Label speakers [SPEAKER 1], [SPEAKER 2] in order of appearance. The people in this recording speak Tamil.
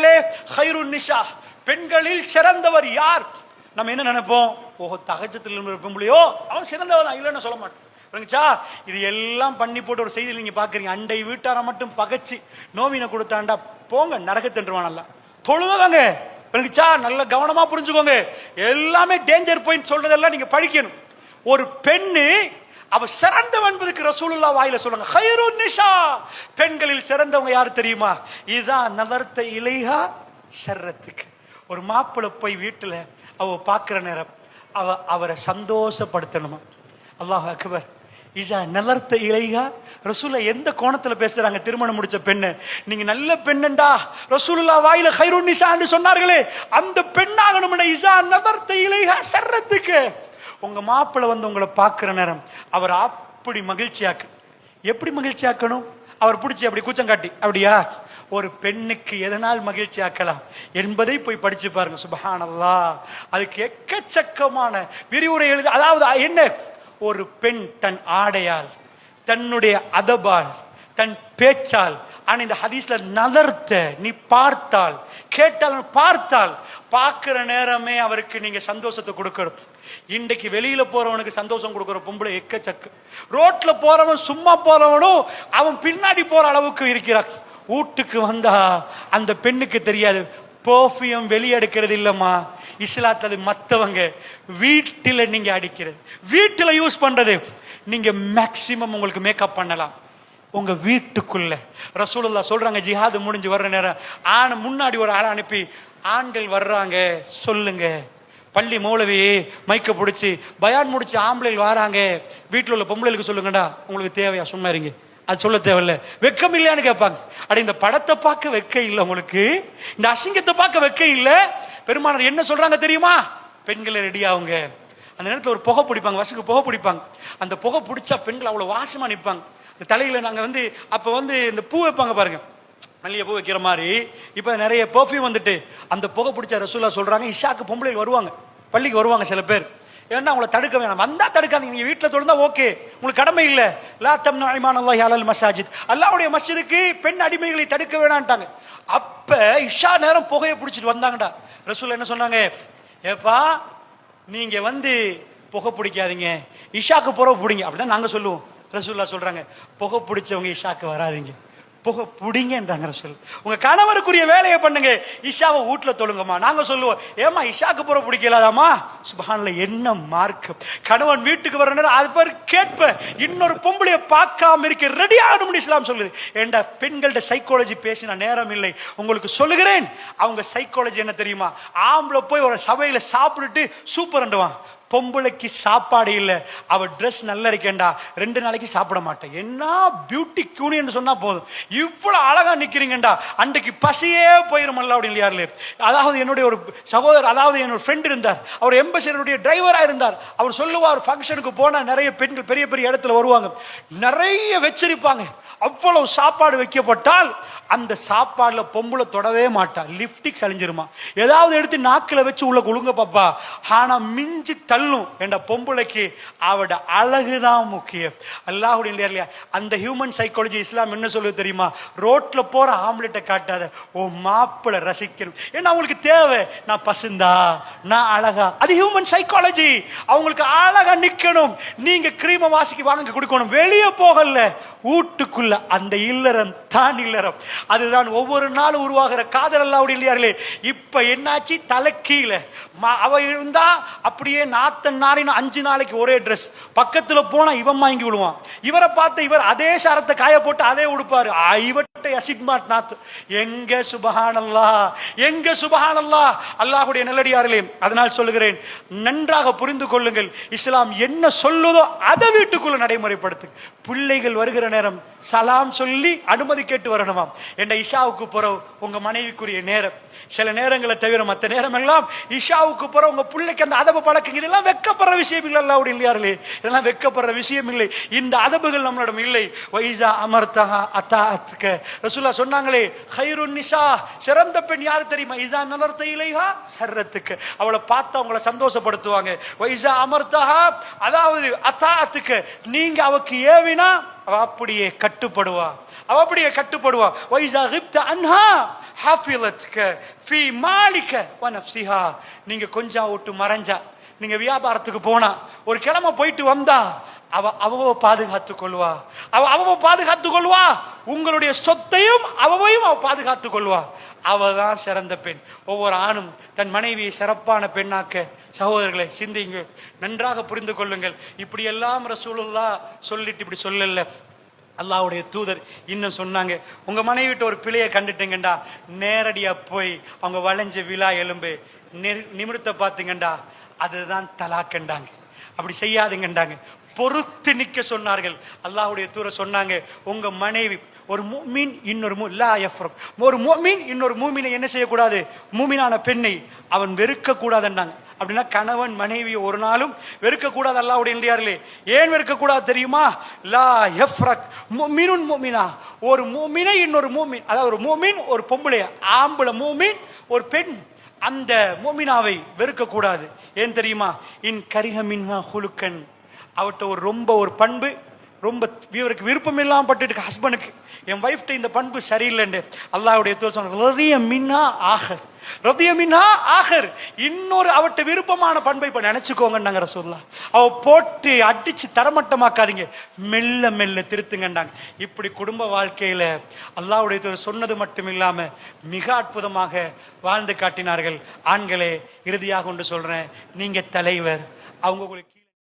[SPEAKER 1] சொன்னார்களே, ஹைருன் நிஷா, பெண்களில் சிறந்தவர் யார்? நம்ம என்ன நினைப்போம்? ஓஹோ, தஹஜ்ஜுதுல் பொம்பளையோ அவன் சிறந்தவன் இல்லைன்னு சொல்ல மாட்டோம். இது எல்லாம் பண்ணி போட்டு ஒரு செய்தி நீங்க பாக்குறீங்க, அண்டை வீட்டார மட்டும் பகைச்சு நோவினை கொடுத்தாண்டா போங்க நரகத்தென்றுவானல்ல. தொழுதவங்க நல்ல கவனமா புரிஞ்சுக்கோங்க. எல்லாமே டேஞ்சர் பாயிண்ட் சொல்றதெல்லாம் நீங்க படிக்கணும். ஒரு பெண்ணு அவ சிறந்தவன் என்பதுக்கு ரசூலுல்லாஹ் வாயில சொல்லுங்க, ஹைருன் நிஷா, பெண்களில் சிறந்தவங்க யாரு தெரியுமா? இதுதான் நதர்த்த இலைஹா ஷர்ரத்துக்கு. ஒரு மாப்பிள்ளை போய் வீட்டுல அவ பாக்குற நேரம் அவரை சந்தோஷப்படுத்தணுமா. அல்லாஹ் அக்பர். இஜா நலர்த்த இலைஹா, ரசூலுல்லாஹ் எந்த கோணத்துல பேசுறாங்க? திருமணம் முடிச்ச பெண்ணு, நீங்க நல்ல பெண்ணண்டா ரசூலுல்லாஹ் வாயில ஹைருன் நிஷான்னு சொன்னார்களே, அந்த பெண்ணாகணும்னா இஜா நலர்த்த இலைஹா ஷர்ரத்துக்கு. உங்க மாப்பிள்ளை வந்து உங்களை பார்க்கிற நேரம் அவர் அப்படி மகிழ்ச்சியாக்கு. எப்படி மகிழ்ச்சியாக்கணும்? அவர் பிடிச்சி அப்படி கூச்சம் காட்டி அப்படியா? ஒரு பெண்ணுக்கு எதனால் மகிழ்ச்சி ஆக்கலாம் என்பதை போய் படிச்சு பாருங்க. சுப்ஹானல்லாஹ், அதுக்கு எக்கச்சக்கமான விரிவுரை எழுதி. அதாவது என்ன, ஒரு பெண் தன் ஆடையால், தன்னுடைய அதபால், தன் பேச்சால், ஆனா இந்த ஹதீஸ்ல நலர்த்த, நீ பார்த்தால், கேட்டால், பார்த்தால், பார்க்கிற நேரமே அவருக்கு நீங்க சந்தோஷத்தை கொடுக்கணும். இன்றைக்கு வெளியில போறவனுக்கு சந்தோஷம் கொடுக்கிற பொம்பளை எக்கச்சக்க. ரோட்ல போறவன், சும்மா போறவனும் அவன் பின்னாடி போற அளவுக்கு இருக்கிறான். வீட்டுக்கு வந்தா அந்த பெண்ணுக்கு தெரியாது பெர்ஃபியூம் வெளியே எடுக்கிறது இல்லம்மா, இஸ்லாத்துல மத்தவங்க வீட்டில நீங்க அடிக்கிறது, வீட்டுல யூஸ் பண்றது. நீங்க மேக்சிமம் உங்களுக்கு மேக்கப் பண்ணலாம் உங்க வீட்டுக்குள்ள. ரசூலுல்லாஹ் சொல்றாங்க, ஜிஹாது முடிஞ்சு வர்ற நேரம் முன்னாடி ஒரு ஆளை அனுப்பி, ஆண்கள் வர்றாங்க சொல்லுங்க, பள்ளி மௌலவி மைக்க பிடிச்சி பயான் முடிச்சு ஆம்பளைகள் வராங்க, வீட்டில் உள்ள பொம்பளைகளுக்கு சொல்லுங்கடா, உங்களுக்கு தேவையா? சும்மா இருங்க, அது சொல்ல தேவையில்ல. வெக்கம் இல்லையான்னு கேட்பாங்க. அட, இந்த படத்தை பார்க்க வெக்க இல்லை உங்களுக்கு, இந்த அசிங்கத்தை பார்க்க வெக்க இல்லை. பெருமானார் என்ன சொல்றாங்க தெரியுமா? பெண்களை ரெடி ஆகுங்க. அந்த நேரத்தில் ஒரு புகை பிடிப்பாங்க, வசுக்கு புகை பிடிப்பாங்க. அந்த புகை பிடிச்சா பெண்கள் அவ்வளவு வாசமா நிற்பாங்க. இந்த தலையில நாங்க அப்ப இந்த பூ வைப்பாங்க பாருங்க, மல்லிகை பூ வைக்கிற மாதிரி. இப்ப நிறைய பெர்ஃபியூம் வந்துட்டு அந்த புகை பிடிச்ச ரசூலுல்லாஹ் சொல்றாங்க, இஷாக்கு பொம்பளைகள் வருவாங்க, பள்ளிக்கு வருவாங்க சில பேர். ஏன்னா அவங்களை தடுக்க வேணாம், வந்தா தடுக்காதீங்க, நீங்க வீட்டுல தொழுந்தா ஓகே, உங்களுக்கு கடமை இல்ல. லா தம்னு ஐமானல்லாஹி அலல் மசாஜித், அல்லாஹ்வுடைய மஸ்ஜிதுக்கு பெண் அடிமைகளை தடுக்க வேணான்ட்டாங்க. அப்ப இஷா நேரம் புகையை பிடிச்சிட்டு வந்தாங்கடா. ரசூலுல்லாஹ் என்ன சொன்னாங்க? ஏப்பா, நீங்க புகை பிடிக்காதீங்க, இஷாக்கு புறவு பிடிங்க. அப்படிதான் நாங்க சொல்லுவோம். ரசூலுல்லாஹ் சொல்றாங்க, புகை பிடிச்சவங்க இஷாக்கு வராதிங்க, புகை புடிங்கன்றாங்க ரசூல். உங்க கணவருக்குரிய வேலையை பண்ணுங்க, இஷாவை வீட்டுல தொழுங்கம்மா. நாங்க சொல்லுவோம், ஏமா இஷாக்கு புற பிடிக்கலாதாமா? சுப்ஹானல்லாஹ், என்ன மார்க்கம்! கணவன் வீட்டுக்கு வர நேரம் அது பேர் கேட்ப, இன்னொரு பொம்பளைய பார்க்காம இருக்க ரெடி ஆகணும்னு இஸ்லாம் சொல்லுது. ஏண்டா, பெண்கள்ட சைக்காலஜி பேசின நேரம் இல்லை, உங்களுக்கு சொல்லுகிறேன். அவங்க சைக்காலஜி என்ன தெரியுமா? ஆம்பளை போய் ஒரு சபையில சாப்பிட்டுட்டு சூப்பர் அண்டுவான், பொம்பளைக்கு சாப்பாடு இல்ல, அவ ட்ரெஸ் நல்லா இருக்கேன்டா, 2 நாளைக்கு சாப்பிட மாட்டேன். என்ன பியூட்டி கியூனின்னு சொன்னா போதும், இவ்வளவு அழகா நிக்கிறீங்கடா, அன்றைக்கு பசியே போயிருமல்ல அப்படின்னு யாருல. அதாவது என்னுடைய ஒரு சகோதரர், அதாவது என்னோட ஃப்ரெண்ட் இருந்தார், அவர் எம்பசியருடைய டிரைவரா இருந்தார். அவர் சொல்லுவார், ஃபங்க்ஷனுக்கு போனா நிறைய பெண்கள் பெரிய பெரிய இடத்துல வருவாங்க, நிறைய வச்சிருப்பாங்க. அவ்வளவு சாப்பாடு வைக்கப்பட்டால் அந்த சாப்பாடுல பொம்பளை தொடவே மாட்டா, லிப்டிக் அழிஞ்சிருமா, ஏதாவது எடுத்து நாக்கில வச்சு உள்ள குழுங்க பாப்பா. ஆனா மிஞ்சி தள்ளும். என்ற பொம்பளைக்கு அவட அழகுதான் முக்கியம். அல்லாஹ்வுடைய அந்த ஹியூமன் சைக்காலஜி இஸ்லாம் என்ன சொல்லுது தெரியுமா? ரோட்ல போற ஆம்லெட்டை காட்டாத, ஓ மாப்பிளை ரசிக்கணும். ஏன்னா அவங்களுக்கு தேவை, நான் பசுந்தா, நான் அழகா. அது ஹியூமன் சைக்காலஜி. அவங்களுக்கு அழகா நிக்கணும். நீங்க கிரீம வாசிக்கு வாங்க கொடுக்கணும், வெளியே போகல, வீட்டுக்குள்ள. அந்த இல்லறம் தான் இல்லறம். அதுதான் ஒவ்வொரு நாளும் உருவாகிற காதல். அல்லாஹ்வுடைய இப்ப என்னாச்சு? தலை கீழே அவ இருந்தா அப்படியே நாத்தன் நாரின 5 நாளைக்கு ஒரே ட்ரெஸ். பக்கத்துல போனா இவன் வாங்கி விடுவான், இவரை பார்த்து இவர் அதே சாரத்தை காய போட்டு அதே உடுப்பாரு. இவட்டை அசிட்மாட் நாத்து. எங்க சுப்ஹானல்லாஹ், எங்க சுப்ஹானல்லாஹ். அல்லாஹ்வுடைய நல்லடியார்களே, அதனால் சொல்லுகிறேன், நன்றாக புரிந்து கொள்ளுங்கள். இஸ்லாம் என்ன சொல்லுதோ அதை வீட்டுக்குள்ள நடைமுறைப்படுத்து. பிள்ளைகள் வருகிற நேரம் சலாம் சொல்லி அனுமதி கேட்டு வரணுமாம். என்ற இஷாவுக்கு பிறகு உங்க மனைவிக்குரிய நேரம். சில நேரங்களை தவிர மற்ற நேரம் எல்லாம் இஷாவுக்கு பிறகு உங்க பிள்ளைக்கு அந்த அதபு பழக்குங்க. இதெல்லாம் வெக்கப்படுற விஷயம் இல்லை. அல்லாஹ்வுடைய இல்லையார்களே, இதெல்லாம் வெக்கப்படுற விஷயம் இல்லை. இந்த அதபுகள் நம்மளிடம் இல்லை. வைஸா அமர்தஹா அதாஅத்க. ரசூலுல்லாஹ் சொன்னாங்களே, ஹைருன் நிசா, சிறந்த பெண் யார் தெரியுமா? இஸா நலர்த இலைஹா சர்ரத்துக்க. அவளை பார்த்து அவங்கள சந்தோஷப்படுத்துவாங்க. வைஸா அமர்தஹா, அதாவது அதாஅத்க, நீங்க அவக்கு ஏவினா அவ அப்படியே கட்டுப்படுவா. அவ அப்படியே கட்டுப்படுவா. வைஸா கிப்த அன்ஹா ஹாஃபிலத்க ஃபீ மாலிக வ நஃப்ஸிஹா. நீங்க கொஞ்சம் விட்டு மறைஞ்சா, நீங்க வியாபாரத்துக்கு போனா, ஒரு கிழமை போயிட்டு வந்தா, அவ பாதுகாத்துக் கொள்வா. அவ பாதுகாத்துக் கொள்வா. உங்களுடைய சொத்தையும் அவவையும் அவ பாதுகாத்துக் கொள்வா. அவதான் சிறந்த பெண். ஒவ்வொரு ஆணும் தன் மனைவியை சிறப்பான பெண்ணாக்க, சகோதரர்களை சிந்திங்க, நன்றாக புரிந்து கொள்ளுங்கள். இப்படி எல்லாம் ரசூலுல்லாஹ் சொல்லிட்டு இப்படி சொல்லல. அல்லாஹ்வுடைய தூதர் இன்னும் சொன்னாங்க, உங்க மனைவிட்ட ஒரு பிழையை கண்டுட்டீங்கண்டா, நேரடியா போய் அவங்க வளைஞ்ச விழா எலும்பு நிமிர்த்த பாத்தீங்கண்டா, அதுதான் தலாக்கண்டாங்க. அப்படி செய்யாதுங்கண்டாங்க. பொறுத்து நிக்க சொன்னார்கள். அல்லாஹ்வுடைய தூதர் சொன்னாங்க, உங்க மனைவி ஒரு முஃமின் இன்னொரு ஒரு முஃமின் இன்னொரு மூமினை என்ன செய்யக்கூடாது, மூமினான பெண்ணை அவன் வெறுக்க கூடாதுன்னாங்க. அப்படின்னா கணவன் மனைவி ஒரு நாளும் வெறுக்க கூடாது. அல்லாஹ்வுடைய இல்லையார்களே, ஏன் வெறுக்க கூடாது தெரியுமா? லா யஃப்ரக் முஃமினுன் முஃமினா, ஒரு மூமினை இன்னொரு மூமின், அதாவது ஒரு மூமின் ஒரு பொம்பளை, ஆம்பளை மூமின் ஒரு பெண், அந்த மூமினாவை வெறுக்க கூடாது. ஏன் தெரியுமா? இன் கரிஹ மின்ஹா ஹுலுக்கன், அவட்ட ஒரு பண்பு ரொம்ப இவருக்கு விருப்பம் இல்லாம பட்டுட்டு, ஹஸ்பண்டுக்கு என் வைஃப்ட இந்த பண்பு சரியில்லைன்னு அல்லாஹ்வுடைய தூதர் சொன்னாங்க, ரதிய மின்ஹா ஆகர், ரதிய மின்ஹா ஆகர், இன்னொரு அவட்ட விருப்பமான பண்பை இப்ப நினைச்சுக்கோங்கன்னாங்க ரசூலுல்லாஹ். அவ போட்டு அடிச்சு தரமட்டமாக்காதீங்க, மெல்ல மெல்ல திருத்துங்கண்டாங்க. இப்படி குடும்ப வாழ்க்கையில அல்லாஹ்வுடைய தூதர் சொன்னது மட்டும் இல்லாம மிக அற்புதமாக வாழ்ந்து காட்டினார்கள். ஆண்களே, இறுதியாக ஒன்று சொல்றேன், நீங்க தலைவர், அவங்க உங்களுக்கு